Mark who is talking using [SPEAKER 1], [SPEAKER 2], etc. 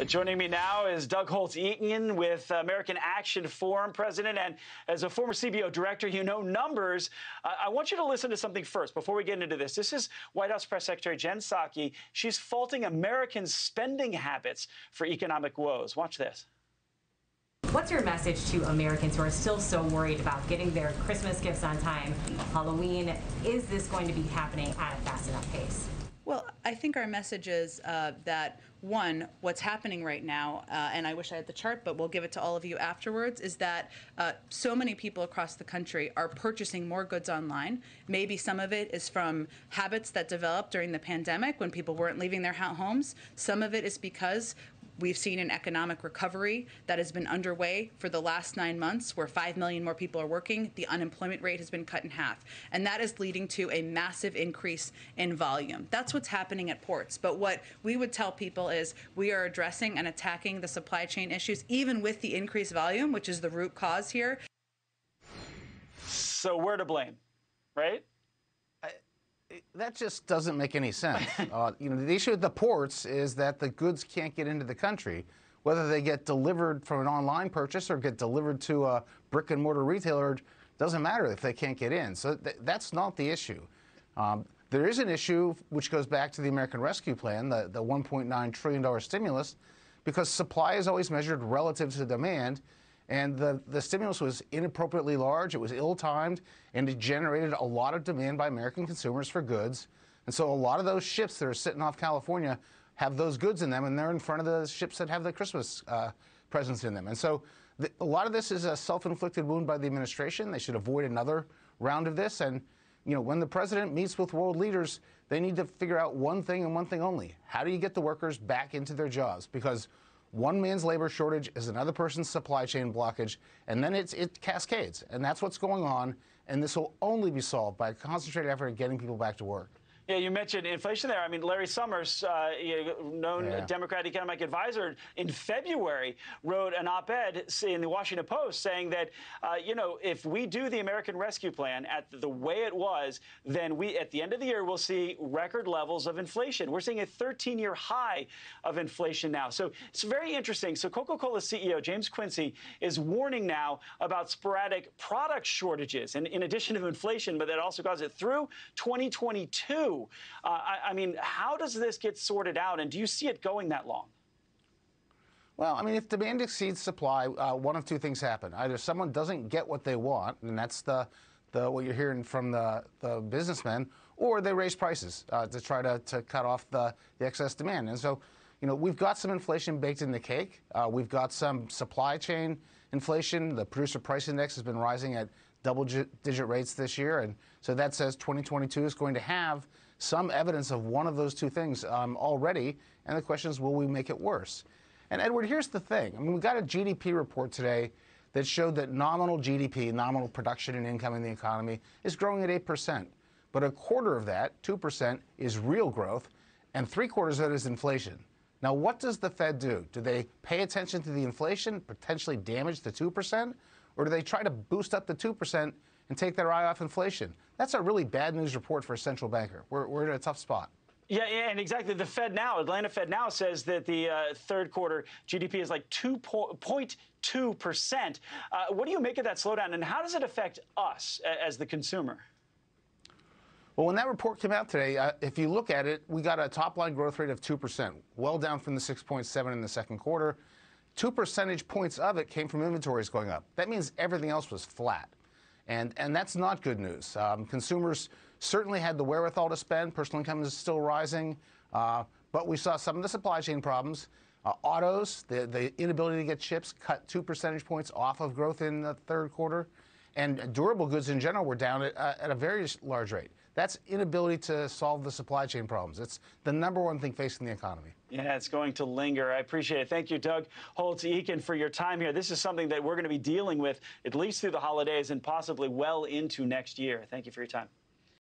[SPEAKER 1] Joining me now is Doug Holtz-Eakin with American Action Forum president. And as a former CBO director, you know numbers. I want you to listen to something first before we get into this. This is White House Press Secretary Jen Psaki. She's faulting Americans' spending habits for economic woes. Watch this.
[SPEAKER 2] What's your message to Americans who are still so worried about getting their Christmas gifts on time, Halloween? Is this going to be happening at a fast enough pace?
[SPEAKER 3] Well, I think our message is that, one, what's happening right now, and I wish I had the chart, but we'll give it to all of you afterwards, is that so many people across the country are purchasing more goods online. Maybe some of it is from habits that developed during the pandemic when people weren't leaving their homes. Some of it is because we've seen an economic recovery that has been underway for the last 9 months, where 5 million more people are working. The unemployment rate has been cut in half. And that is leading to a massive increase in volume. That's what's happening at ports. But what we would tell people is we are addressing and attacking the supply chain issues, even with the increased volume, which is the root cause here.
[SPEAKER 1] So we're to blame, right?
[SPEAKER 4] That just doesn't make any sense. The issue at the ports is that the goods can't get into the country. Whether they get delivered from an online purchase or get delivered to a brick and mortar retailer, doesn't matter if they can't get in. So that's not the issue. There is an issue which goes back to the American Rescue Plan, the $1.9 trillion stimulus, because supply is always measured relative to demand. And the stimulus was inappropriately large, it was ill-timed, and it generated a lot of demand by American consumers for goods. And so a lot of those ships that are sitting off California have those goods in them, and they're in front of the ships that have the Christmas presents in them. And so a lot of this is a self-inflicted wound by the administration. They should avoid another round of this. And when the president meets with world leaders, they need to figure out one thing and one thing only. How do you get the workers back into their jobs? Because one man's labor shortage is another person's supply chain blockage, and then it cascades. And that's what's going on, and this will only be solved by a concentrated effort at getting people back to work.
[SPEAKER 1] Yeah, you mentioned inflation there. I mean, Larry Summers, known Democrat economic advisor, in February wrote an op-ed in the Washington Post saying that, if we do the American Rescue Plan at the way it was, then we, at the end of the year, we'll see record levels of inflation. We're seeing a 13-year high of inflation now. So it's very interesting. So Coca-Cola CEO James Quincy is warning now about sporadic product shortages, and in addition to inflation, but that also causes it through 2022. I mean, how does this get sorted out, and do you see it going that long?
[SPEAKER 4] Well, I mean, if demand exceeds supply, one of two things happen. Either someone doesn't get what they want, and that's what you're hearing from the businessmen, or they raise prices to try to cut off the excess demand. And so, we've got some inflation baked in the cake. We've got some supply chain inflation. The producer price index has been rising at double-digit rates this year, and so that says 2022 is going to have some evidence of one of those two things already, and the question is, will we make it worse? And Edward, here's the thing. I mean, we got a GDP report today that showed that nominal GDP, nominal production and income in the economy, is growing at 8%. But a quarter of that, 2%, is real growth, and 3/4 of it is inflation. Now, what does the Fed do? Do they pay attention to the inflation, potentially damage the 2%? Or do they try to boost up the 2% and take their eye off inflation? That's a really bad news report for a central banker. We're in a tough spot.
[SPEAKER 1] Yeah, and exactly. The Fed now, Atlanta Fed now says that the third quarter GDP is like 2.2%. What do you make of that slowdown, and how does it affect us as the consumer?
[SPEAKER 4] Well, when that report came out today, if you look at it, we got a top-line growth rate of 2%, well down from the 6.7 in the second quarter. 2 percentage points of it came from inventories going up. That means everything else was flat. And that's not good news. Consumers certainly had the wherewithal to spend. Personal income is still rising. But we saw some of the supply chain problems. Autos, the inability to get chips cut 2 percentage points off of growth in the third quarter. And durable goods in general were down at a very large rate. That's inability to solve the supply chain problems. It's the #1 thing facing the economy.
[SPEAKER 1] Yeah, it's going to linger. I appreciate it. Thank you, Doug Holtz-Eakin, for your time here. This is something that we're going to be dealing with at least through the holidays and possibly well into next year. Thank you for your time.